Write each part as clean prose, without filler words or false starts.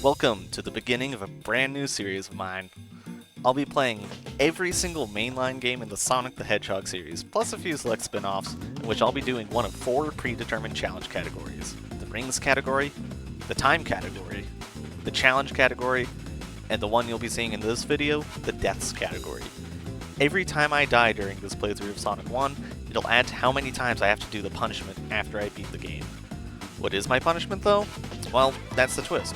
Welcome to the beginning of a brand new series of mine. I'll be playing every single mainline game in the Sonic the Hedgehog series, plus a few select spin-offs, in which I'll be doing one of 4 predetermined challenge categories. The rings category, the time category, the challenge category, and the one you'll be seeing in this video, the deaths category. Every time I die during this playthrough of Sonic 1, it'll add to how many times I have to do the punishment after I beat the game. What is my punishment though? Well, that's the twist.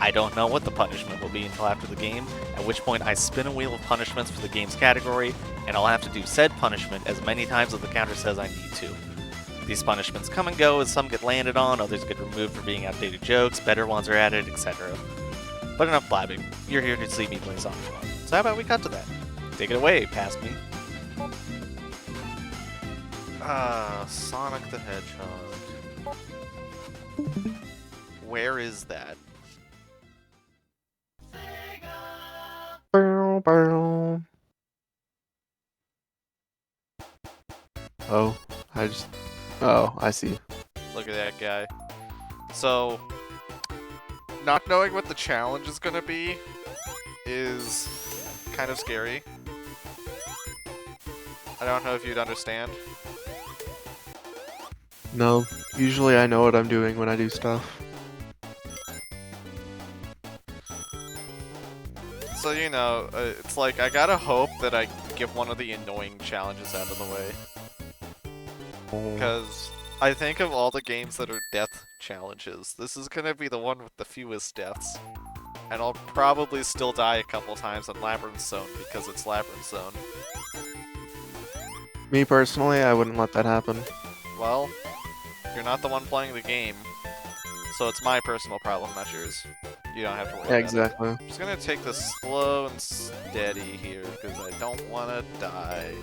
I don't know what the punishment will be until after the game, at which point I spin a wheel of punishments for the game's category, and I'll have to do said punishment as many times as the counter says I need to. These punishments come and go as some get landed on, others get removed for being outdated jokes, better ones are added, etc. But enough blabbing, you're here to see me play Sonic 1, so how about we cut to that? Take it away, past me. Sonic the Hedgehog. Where is that? Oh, I see. Look at that guy. So, not knowing what the challenge is gonna be is kind of scary. I don't know if you'd understand. No, usually I know what I'm doing when I do stuff. So, you know, it's like, I gotta hope that I get one of the annoying challenges out of the way. Because I think of all the games that are death challenges, this is gonna be the one with the fewest deaths. And I'll probably still die a couple times in Labyrinth Zone because it's Labyrinth Zone. Me personally, I wouldn't let that happen. Well, you're not the one playing the game, so it's my personal problem, not yours. You don't have to worry about it. Exactly. I'm just gonna take this slow and steady here, because I don't want to die.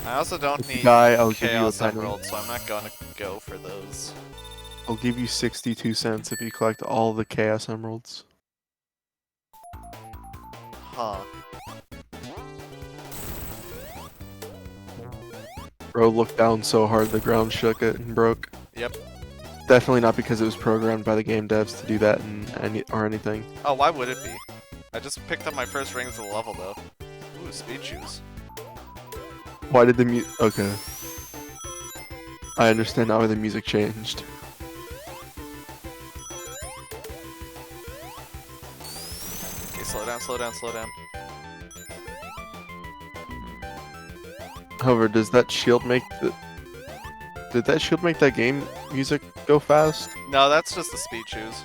I also don't need I'll give you a Chaos penny. Emerald, so I'm not gonna go for those. I'll give you 62 cents if you collect all the Chaos Emeralds. Huh. Bro looked down so hard the ground shook it and broke. Yep. Definitely not because it was programmed by the game devs to do that or anything. Oh, why would it be? I just picked up my first rings of the level, though. Ooh, speed shoes. Why did the okay. I understand now why the music changed. Okay, slow down, slow down, slow down. However, does that shield make the... Did that shield make that game music go fast? No, that's just the speed shoes.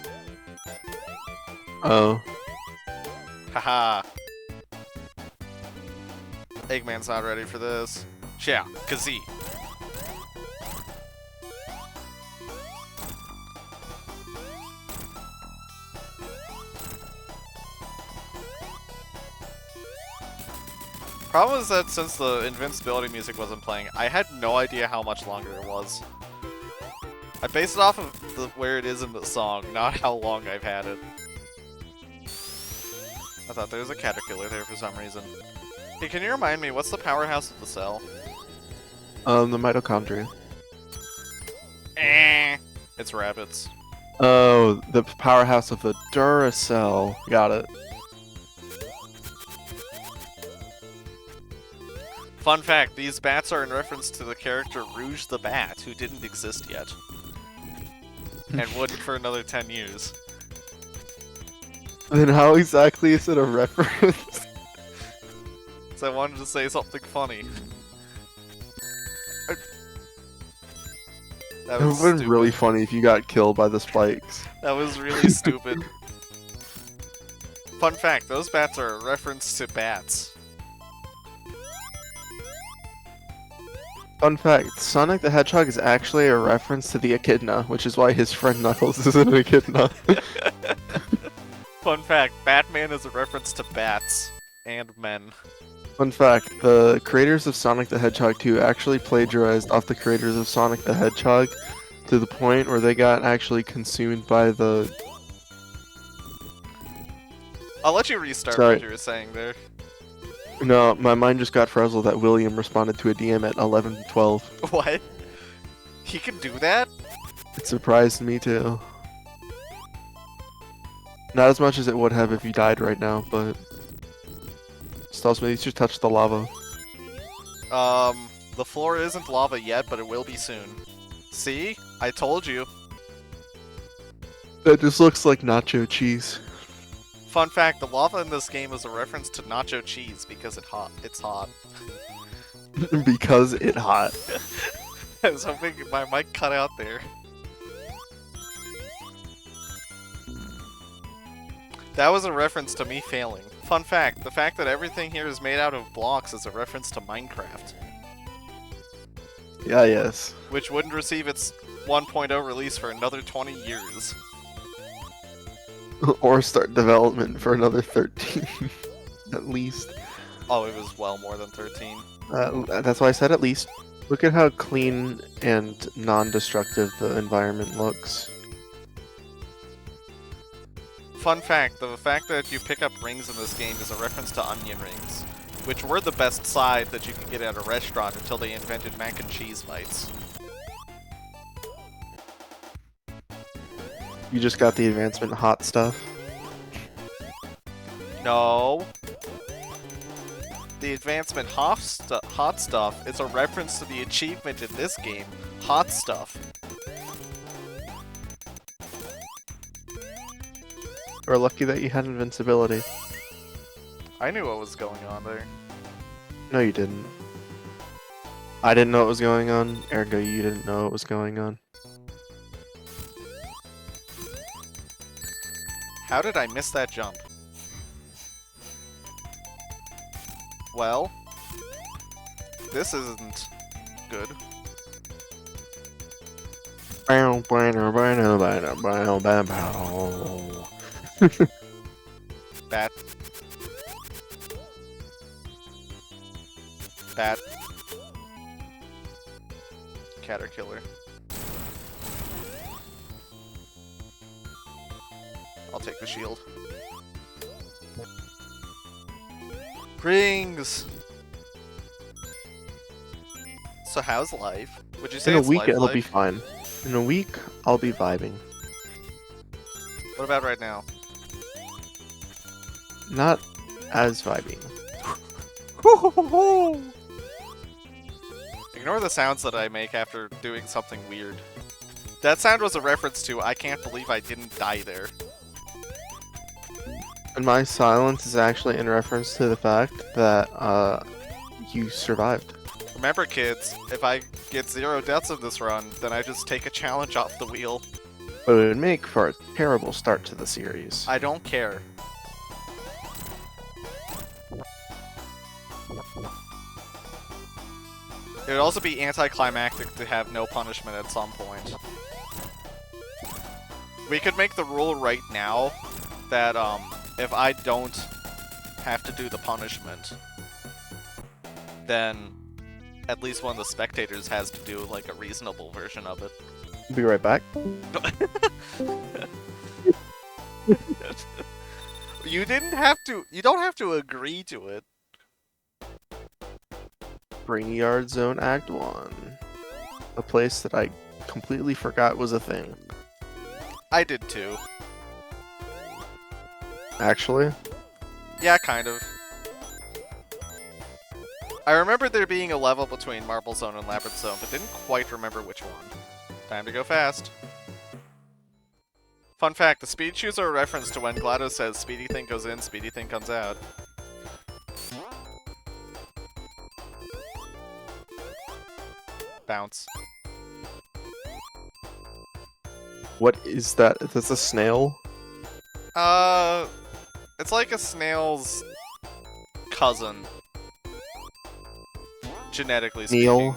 Oh. Haha. Eggman's not ready for this. Yeah, Kazee. Problem is that since the invincibility music wasn't playing, I had no idea how much longer it was. I based it off of where it is in the song, not how long I've had it. I thought there was a caterpillar there for some reason. Hey, can you remind me, what's the powerhouse of the cell? The mitochondria. It's rabbits. Oh, the powerhouse of the Duracell. Got it. Fun fact, these bats are in reference to the character Rouge the Bat, who didn't exist yet. And wouldn't for another 10 years. Then how exactly is it a reference? So I wanted to say something funny. That It was would have been stupid. really funny if you got killed by the spikes. That was really stupid. Fun fact, those bats are a reference to bats. Fun fact, Sonic the Hedgehog is actually a reference to the Echidna, which is why his friend Knuckles is an Echidna. Fun fact, Batman is a reference to bats and men. Fun fact, the creators of Sonic the Hedgehog 2 actually plagiarized off the creators of Sonic the Hedgehog to the point where they got actually consumed by the... I'll let you restart Sorry. what you were saying there. No, my mind just got frazzled that William responded to a DM at 11:12. What? He can do that? It surprised me too. Not as much as it would have if you died right now, but this tells me you should touch the lava. The floor isn't lava yet, but it will be soon. See? I told you. That just looks like nacho cheese. Fun fact, the lava in this game is a reference to nacho cheese because it's hot. Because it hot. I was hoping my mic cut out there. That was a reference to me failing. Fun fact, the fact that everything here is made out of blocks is a reference to Minecraft. Yeah, yes. Which wouldn't receive its 1.0 release for another 20 years. Or start development for another 13. At least. Oh, it was well more than 13. That's why I said at least. Look at how clean and non-destructive the environment looks. Fun fact, the fact that you pick up rings in this game is a reference to onion rings, which were the best side that you could get at a restaurant until they invented mac and cheese bites. You just got the advancement hot stuff. No. The advancement hot stuff is a reference to the achievement in this game, hot stuff. We're lucky that you had invincibility. I knew what was going on there. No, you didn't. I didn't know what was going on, ergo you didn't know what was going on. How did I miss that jump? Well, this isn't good. Bat. Bat. Caterkiller. I'll take the shield. Rings! So how's life? Would you say In a it's week it'll life? be fine. In a week, I'll be vibing. What about right now? Not as vibing. Ignore the sounds that I make after doing something weird. That sound was a reference to I can't believe I didn't die there. And my silence is actually in reference to the fact that, you survived. Remember kids, if I get 0 deaths in this run, then I just take a challenge off the wheel. But it would make for a terrible start to the series. I don't care. It would also be anticlimactic to have no punishment at some point. We could make the rule right now that, if I don't have to do the punishment, then at least one of the spectators has to do, like, a reasonable version of it. Be right back. You don't have to agree to it. Brainy Yard Zone Act 1. A place that I completely forgot was a thing. I did too. Actually? Yeah, kind of. I remember there being a level between Marble Zone and Labyrinth Zone, but didn't quite remember which one. Time to go fast. Fun fact, the speed shoes are a reference to when GLaDOS says speedy thing goes in, speedy thing comes out. Bounce. What is that? That's a snail? It's like a snail's cousin. Genetically speaking. Neil?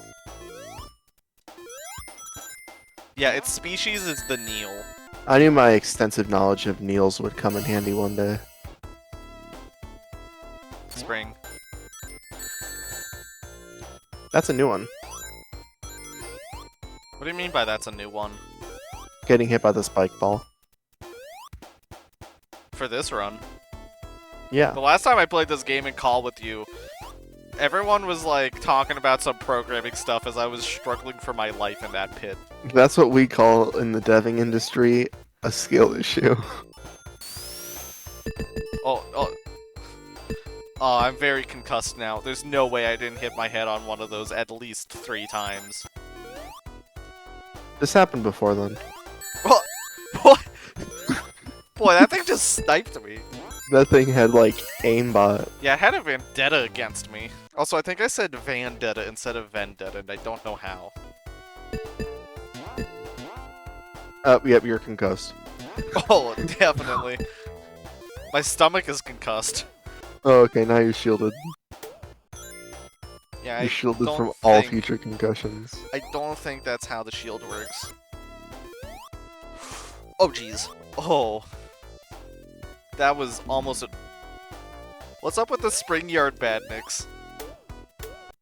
Yeah, its species is the Neil. I knew my extensive knowledge of Neils would come in handy one day. Spring. That's a new one. What do you mean by that's a new one? Getting hit by the spike ball. For this run. Yeah. The last time I played this game in call with you, everyone was like talking about some programming stuff as I was struggling for my life in that pit. That's what we call in the deving industry a skill issue. Oh, I'm very concussed now. There's no way I didn't hit my head on one of those at least 3 times. This happened before then. What? What? Boy, that thing just sniped me. That thing had like aimbot. Yeah, it had a vendetta against me. Also, I think I said Vandetta instead of Vendetta, and I don't know how. Yep, you're concussed. Oh, definitely. My stomach is concussed. Oh, okay, now you're shielded. Yeah, You're shielded don't from all think- future concussions. I don't think that's how the shield works. Oh, jeez. Oh. That was almost a... What's up with the Spring Yard badniks?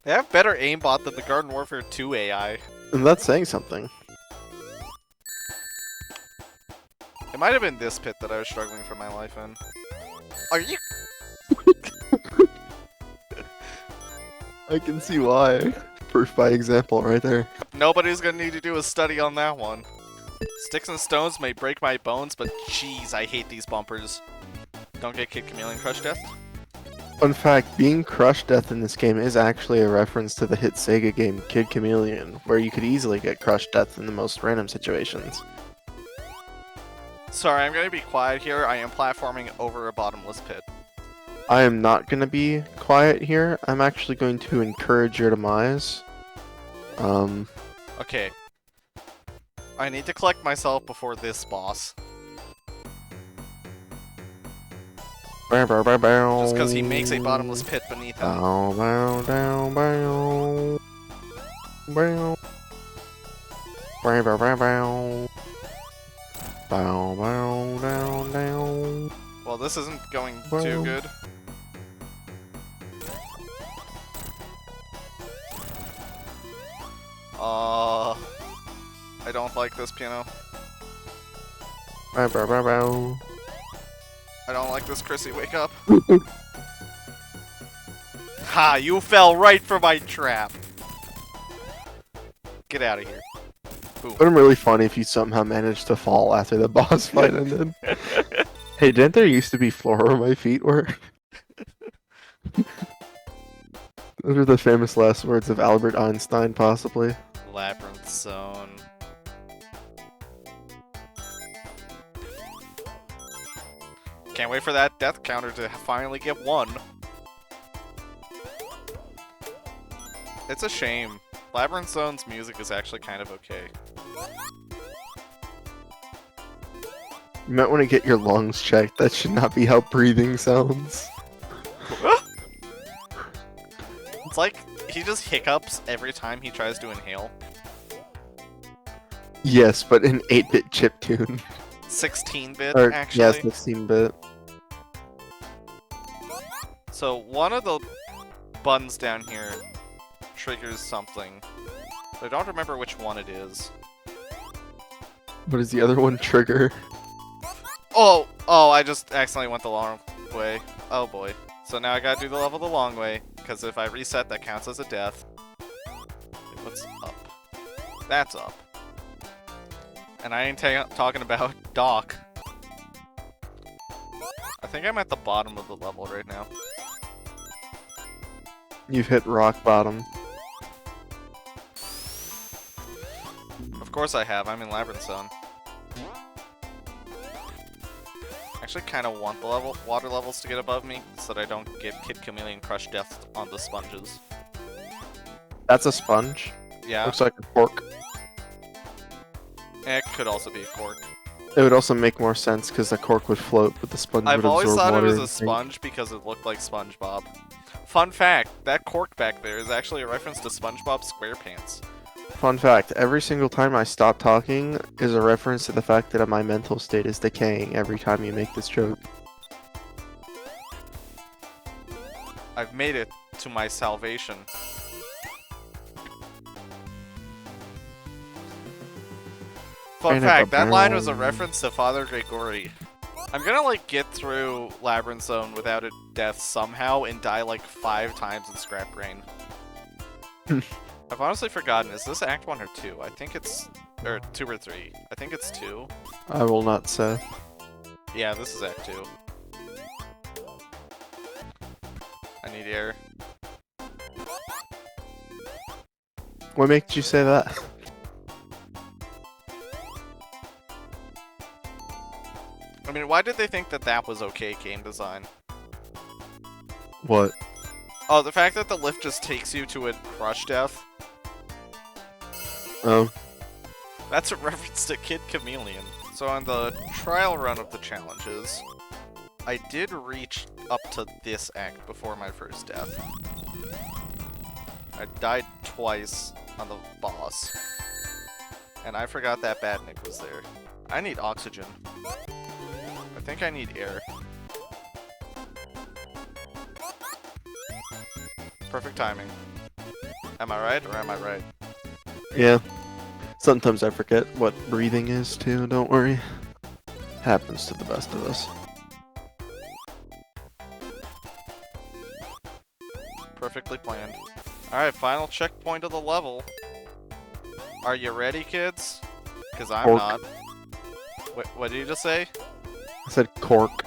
They have better aimbot than the Garden Warfare 2 AI. And that's saying something. It might have been this pit that I was struggling for my life in. Are you... I can see why. Proof by example right there. Nobody's gonna need to do a study on that one. Sticks and stones may break my bones, but jeez, I hate these bumpers. Don't get Kid Chameleon Crush Death. Fun fact, being Crush Death in this game is actually a reference to the hit Sega game Kid Chameleon, where you could easily get Crush Death in the most random situations. Sorry, I'm gonna be quiet here. I am platforming over a bottomless pit. I am not going to be quiet here. I'm actually going to encourage your demise. Okay. I need to collect myself before this boss. Just because he makes a bottomless pit beneath him. Bow, bow, down, bow. Bow. Bow, bow, bow, bow. Bow, bow, down, down. Well, this isn't going Well. too good. I don't like this piano. Bow, bow, bow, bow. I don't like this, Chrissy. Wake up. Ha! You fell right for my trap. Get out of here. It would have been really funny if you somehow managed to fall after the boss fight ended. Hey, didn't there used to be floor where my feet were? Those are the famous last words of Albert Einstein, possibly. Labyrinth Zone. Can't wait for that death counter to finally get 1. It's a shame. Labyrinth Zone's music is actually kind of okay. You might want to get your lungs checked. That should not be how breathing sounds. It's like he just hiccups every time he tries to inhale. Yes, but in 8-bit chiptune. 16-bit, Or, actually. yes, 16-bit. So one of the buttons down here triggers something. But I don't remember which one it is. What does the other one trigger? Oh, I just accidentally went the long way. Oh boy. So now I gotta do the level the long way, because if I reset, that counts as a death. Wait, what's up? That's up. And I ain't talking about Doc. I think I'm at the bottom of the level right now. You've hit rock bottom. Of course I have, I'm in Labyrinth Zone. I actually kind of want the water levels to get above me, so that I don't get Kid Chameleon Crush Death on the sponges. That's a sponge. Yeah, Looks like a cork. it could also be a cork. It would also make more sense because the cork would float, but the sponge I've would always absorb thought it water was a and sink. sponge because it looked like SpongeBob. Fun fact, that cork back there is actually a reference to SpongeBob SquarePants. Fun fact, every single time I stop talking is a reference to the fact that my mental state is decaying every time you make this joke. I've made it to my salvation. Fun fact, that line was a reference to Father Gregory. I'm gonna like get through Labyrinth Zone without a death somehow and die like 5 times in Scrap Brain. I've honestly forgotten, is this Act 1 or 2? I think it's... or 2 or 3. I think it's 2. I will not say. Yeah, this is Act 2. need air. What makes you say that? I mean, why did they think that that was okay game design? What? Oh, the fact that the lift just takes you to a crush death? Oh. That's a reference to Kid Chameleon. So on the trial run of the challenges, I did reach up to this act before my first death. I died twice on the boss. And I forgot that Badnik was there. I need oxygen. I think I need air. Perfect timing. Am I right or am I right? Yeah. Sometimes I forget what breathing is too, don't worry. Happens to the best of us. Perfectly planned. Alright, final checkpoint of the level. Are you ready, kids? Because I'm Cork. not. Wait, what did you just say? I said cork.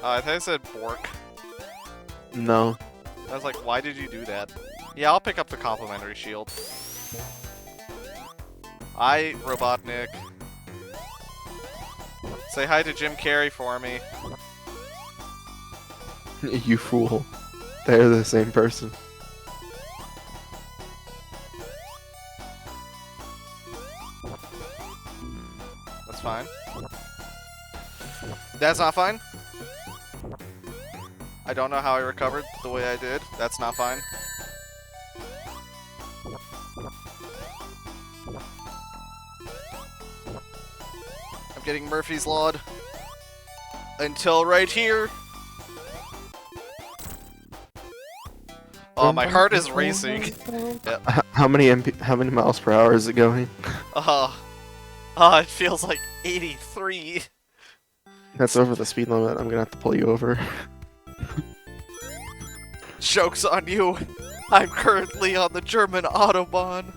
I think I said Bork. No. I was like, why did you do that? Yeah, I'll pick up the complimentary shield. Hi, Robotnik. Say hi to Jim Carrey for me. You fool. They're the same person. That's fine. That's not fine. I don't know how I recovered the way I did. That's not fine. I'm getting Murphy's Lawed. Until right here. Oh, my heart is racing. Yep. How many miles per hour is it going? It feels like 83. That's over the speed limit. I'm gonna have to pull you over. Joke's on you. I'm currently on the German Autobahn.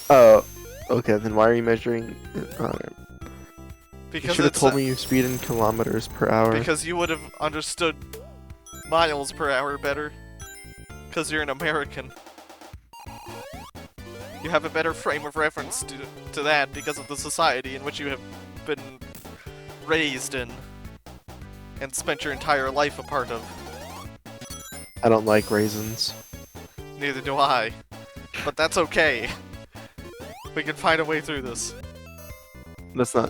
Oh, okay. Then why are you measuring? You Because should have it's told me you speed in kilometers per hour. because you would have understood miles per hour better. Because you're an American. You have a better frame of reference to that because of the society in which you have been raised in and spent your entire life a part of. I don't like raisins. Neither do I. But that's okay. We can find a way through this. That's not.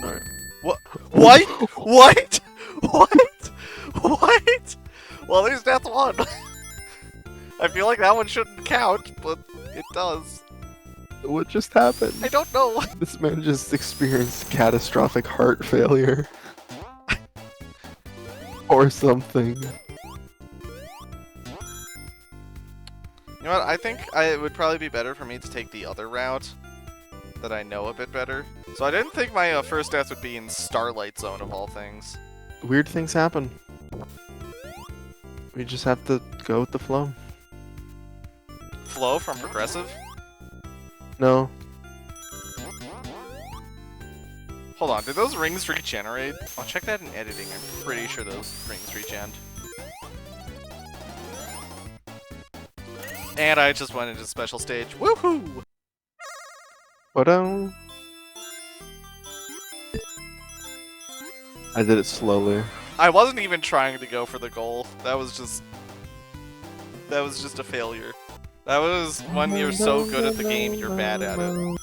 Alright. What? What? What? What? What? Well, there's death one. I feel like that one shouldn't count, but it does. What just happened? I don't know. This man just experienced catastrophic heart failure. Or something. You know what? I think it would probably be better for me to take the other route that I know a bit better. So I didn't think my first death would be in Starlight Zone of all things. Weird things happen. We just have to go with the flow. Flow from Progressive? No. Hold on, did those rings regenerate? I'll check that in editing. I'm pretty sure those rings regen. And I just went into special stage. Woohoo! What I did it slowly. I wasn't even trying to go for the goal. That was just a failure. That was when you're so good at the game, you're bad at it.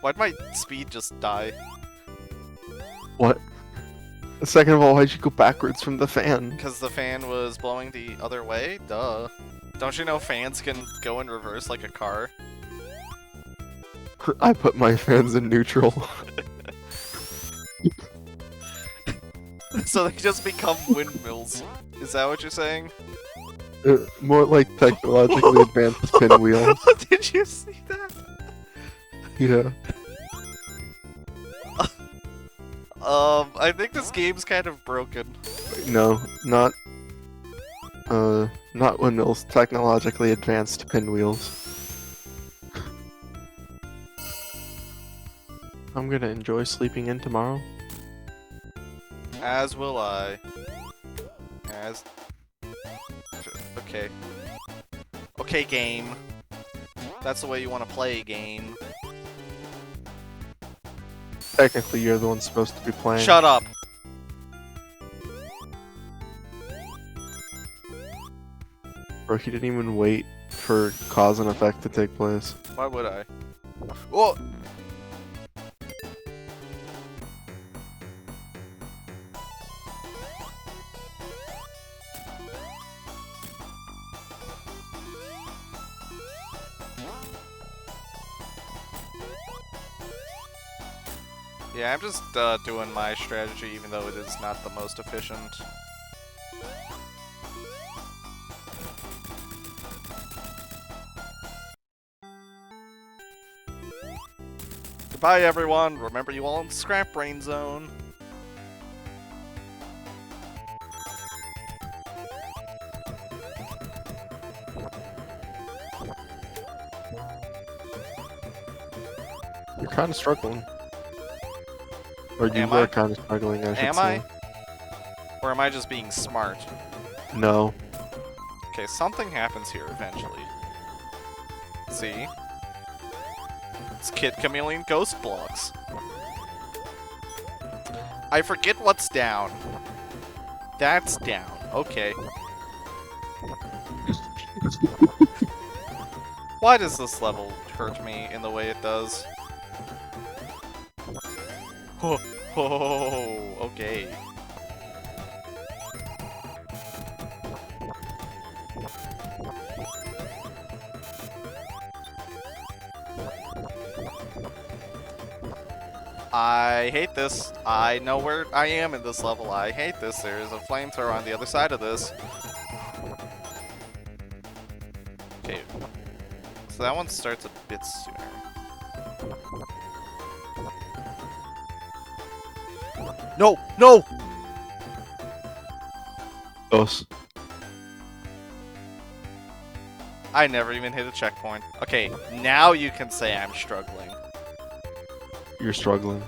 Why'd my speed just die? What? Second of all, why'd you go backwards from the fan? Because the fan was blowing the other way? Duh. Don't you know fans can go in reverse like a car? I put my fans in neutral. So they just become windmills. Is that what you're saying? More like technologically advanced pinwheel. Did you see that? Yeah. I think this game's kind of broken. No, not windmills. Technologically advanced pinwheels. I'm gonna enjoy sleeping in tomorrow. As will I. Guys. Okay. Okay, game. That's the way you want to play, game. Technically, you're the one supposed to be playing. Shut up! Bro, he didn't even wait for cause and effect to take place. Why would I? Whoa! Yeah, I'm just doing my strategy, even though it is not the most efficient. Goodbye, everyone. Remember, you all in the Scrap Brain Zone. You're kind of struggling. Or you Am were I? kind of struggling, I should Am say. I? Or am I just being smart? No. Okay, something happens here eventually. See? It's Kid Chameleon Ghost Blocks. I forget what's down. That's down. Okay. Why does this level hurt me in the way it does? Oh, okay. I hate this. I know where I am in this level. I hate this. There is a flamethrower on the other side of this. Okay. So that one starts a bit sooner. No! No! Us. I never even hit a checkpoint. Okay, now you can say I'm struggling. You're struggling.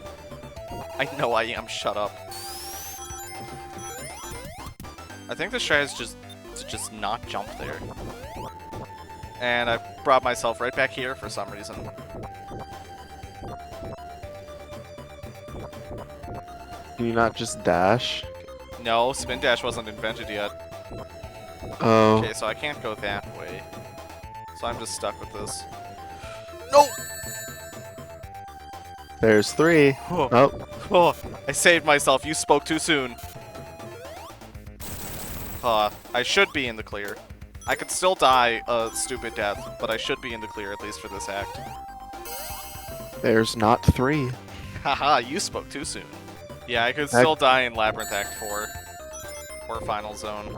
I know I am. Shut up. I think the strat is just to just not jump there. And I brought myself right back here for some reason. Can you not just dash? No, spin dash wasn't invented yet. Oh. Okay, so I can't go that way. So I'm just stuck with this. No! There's 3. Oh, Oh. oh, I saved myself. You spoke too soon. I should be in the clear. I could still die a stupid death, but I should be in the clear at least for this act. There's not 3. Haha, you spoke too soon. Yeah, I could still die in Labyrinth Act 4. Or Final Zone.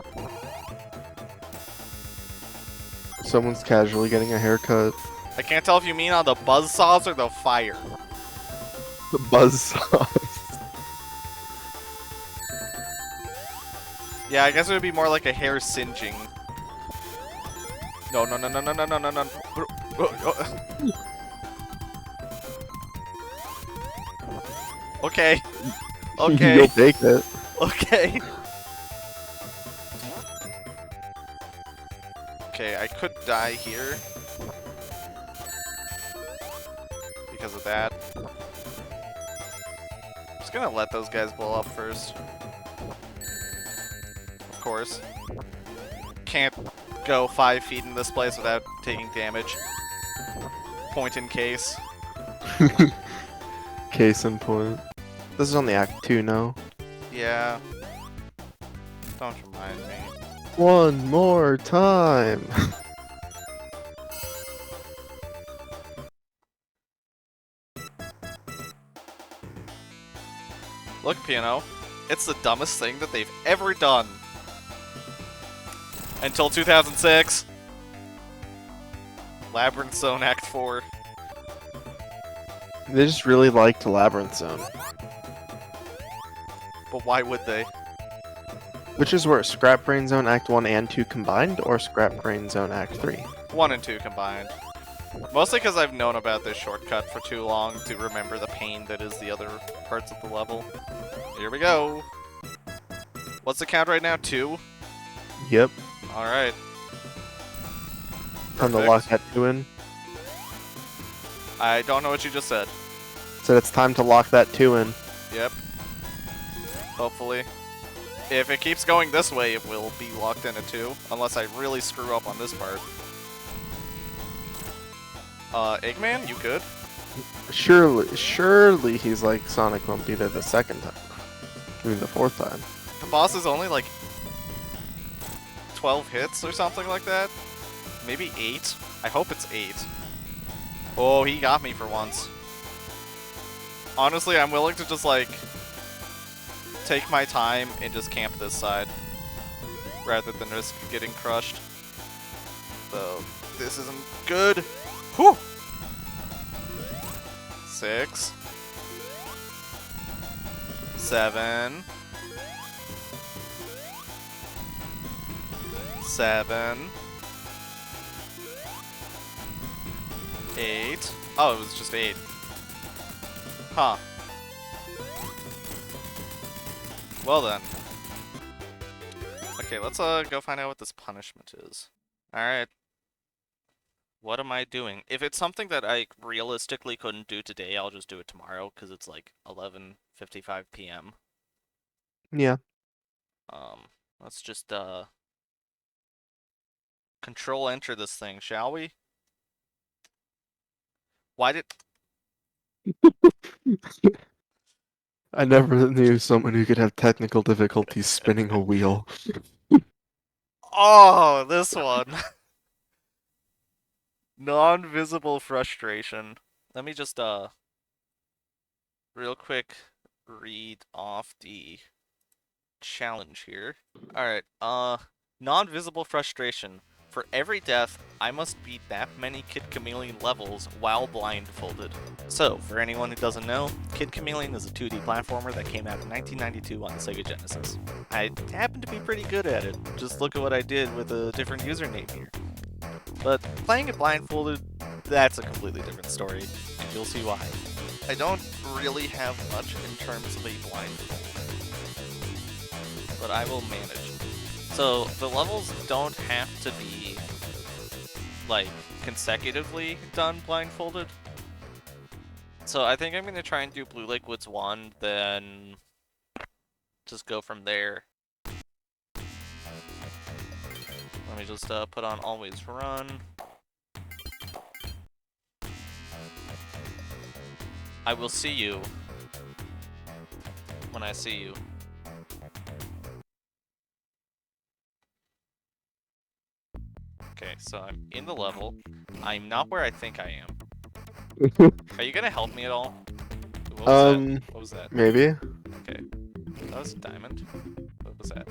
Someone's casually getting a haircut. I can't tell if you mean on the buzzsaws or the fire. The buzzsaws. Yeah, I guess it would be more like a hair singeing. No, no, no, no, no, no, no, no, no. Okay. Okay. You'll take it. Okay. Okay, I could die here. Because of that. I'm just gonna let those guys blow up first. Of course. Can't go 5 feet in this place without taking damage. Point in case. Case in point. This is on the Act 2 now. Yeah. Don't remind me. One more time. Look, Piano. It's the dumbest thing that they've ever done. Until 2006. Labyrinth Zone Act 4. They just really liked Labyrinth Zone. But why would they? Which is where Scrap Brain Zone Act 1 and 2 combined, or Scrap Brain Zone Act 3? 1 and 2 combined. Mostly because I've known about this shortcut for too long to remember the pain that is the other parts of the level. Here we go. What's the count right now? 2? Yep. Alright. Time to Perfect. lock that 2 in. I don't know what you just said. Said it's time to lock that 2 in. Yep. Hopefully. If it keeps going this way, it will be locked in a 2, unless I really screw up on this part. Eggman, you good? Surely he's like Sonic won't be there the second time. I mean the 4th time. The boss is only like 12 hits or something like that. Maybe 8. I hope it's 8. Oh, he got me for once. Honestly, I'm willing to just like take my time and just camp this side rather than risk getting crushed. So this isn't good. Whew. 6, 7, 7, 8. Oh, it was just 8. Huh. Well then. Okay, let's go find out what this punishment is. Alright. What am I doing? If it's something that I realistically couldn't do today, I'll just do it tomorrow, because it's like 11:55 p.m. Yeah. Let's just, control enter this thing, shall we? Why did... I never knew someone who could have technical difficulties spinning a wheel. Oh, this one! Non-visible frustration. Let me just, real quick read off the challenge here. Alright, non-visible frustration. For every death, I must beat that many Kid Chameleon levels while blindfolded. So, for anyone who doesn't know, Kid Chameleon is a 2D platformer that came out in 1992 on the Sega Genesis. I happen to be pretty good at it, just look at what I did with a different username here. But playing it blindfolded, that's a completely different story, and you'll see why. I don't really have much in terms of a blindfold, but I will manage. So, the levels don't have to be, like, consecutively done blindfolded. So I think I'm going to try and do Blue Lake Woods 1, then just go from there. Let me just put on Always Run. I will see you when I see you. Okay, so I'm in the level. I'm not where I think I am. Are you gonna help me at all? What was that? What was that? Maybe. Okay. That was a diamond. What was that?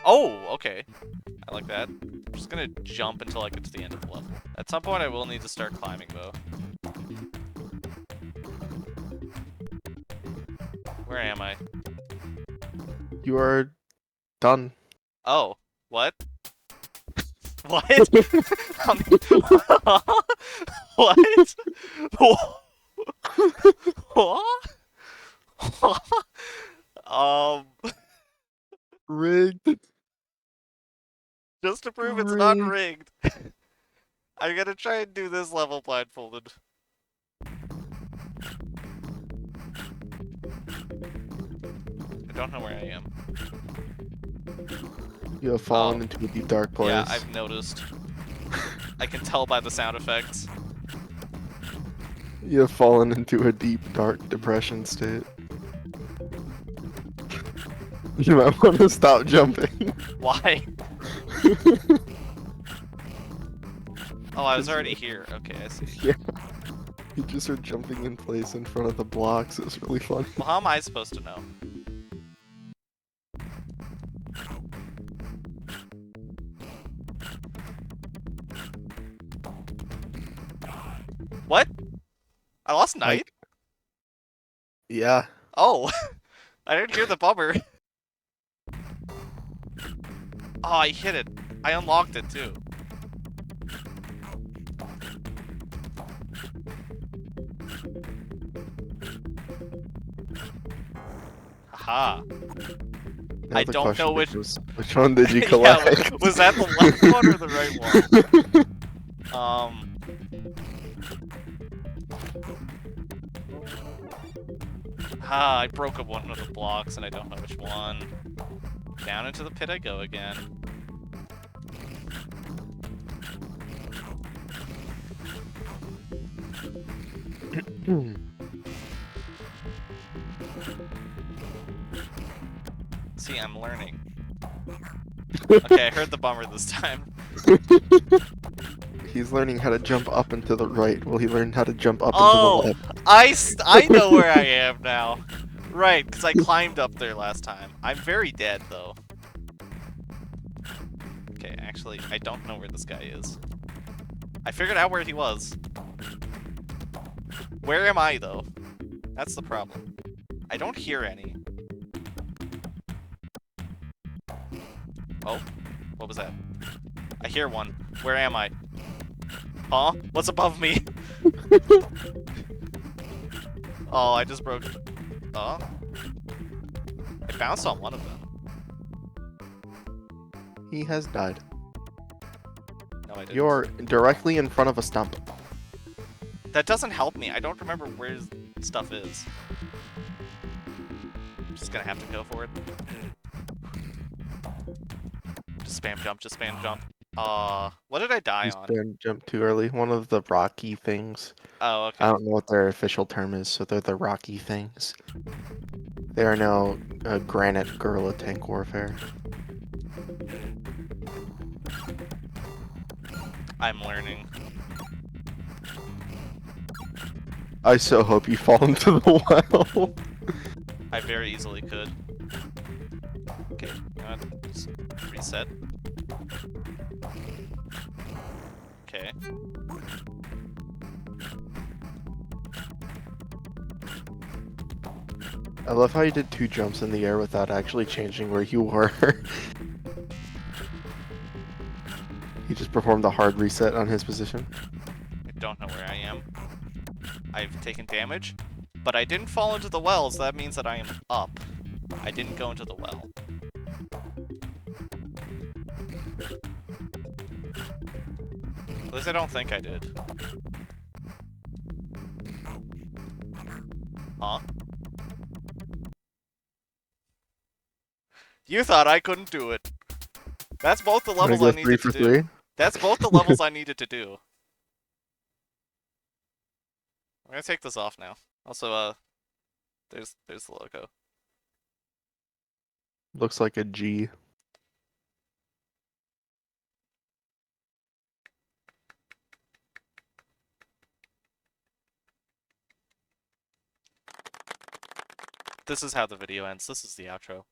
Oh, okay. I like that. I'm just gonna jump until I get to the end of the level. At some point I will need to start climbing though. Where am I? You are done. Oh, what? What? What? What? Rigged. Just to prove it's not rigged, I'm gonna try and do this level blindfolded. I don't know where I am. You have fallen into a deep dark place. Yeah, I've noticed. I can tell by the sound effects. You have fallen into a deep dark depression state. You might want to stop jumping. Why? Oh, I was already here. Okay, I see. Yeah. You just are jumping in place in front of the blocks. It's really funny. Well, how am I supposed to know? What? I lost night? Like, yeah. Oh, I didn't hear the bummer. Oh, I hit it. I unlocked it too. Haha. Now I the don't know question becomes, which one did you Yeah, collect? was that the left one or the right one? I broke up one of the blocks and I don't know which one. Down into the pit I go again. See, I'm learning. Okay, I heard the bummer this time. He's learning how to jump up and to the right. Well, he learned how to jump up and to the Oh, left. I know where I am now. Right, because I climbed up there last time. I'm very dead, though. Okay, actually, I don't know where this guy is. I figured out where he was. Where am I, though? That's the problem. I don't hear any. Oh, what was that? I hear one. Where am I? Huh? What's above me? Oh, I just broke... Oh? I bounced on one of them. He has died. No, I didn't. You're directly in front of a stump. That doesn't help me. I don't remember where stuff is. I'm just gonna have to go for it. Just spam jump, just spam jump. What did I die You on? spam jump too early. One of the rocky things. Oh, I okay. don't know what their official term is, so they're the rocky things. They are now granite guerrilla tank warfare. I'm learning. I so hope you fall into the well. I very easily could. Okay, you know what? Just reset. Okay. I love how you did 2 jumps in the air without actually changing where you were. He just performed a hard reset on his position. I don't know where I am. I've taken damage, but I didn't fall into the well, so that means that I am up. I didn't go into the well. At least I don't think I did. Huh? You thought I couldn't do it. That's both the Wanna levels go I 3 needed for to do. 3? That's both the levels I needed to do. I'm gonna take this off now. Also, there's the logo. Looks like a G. This is how the video ends. This is the outro.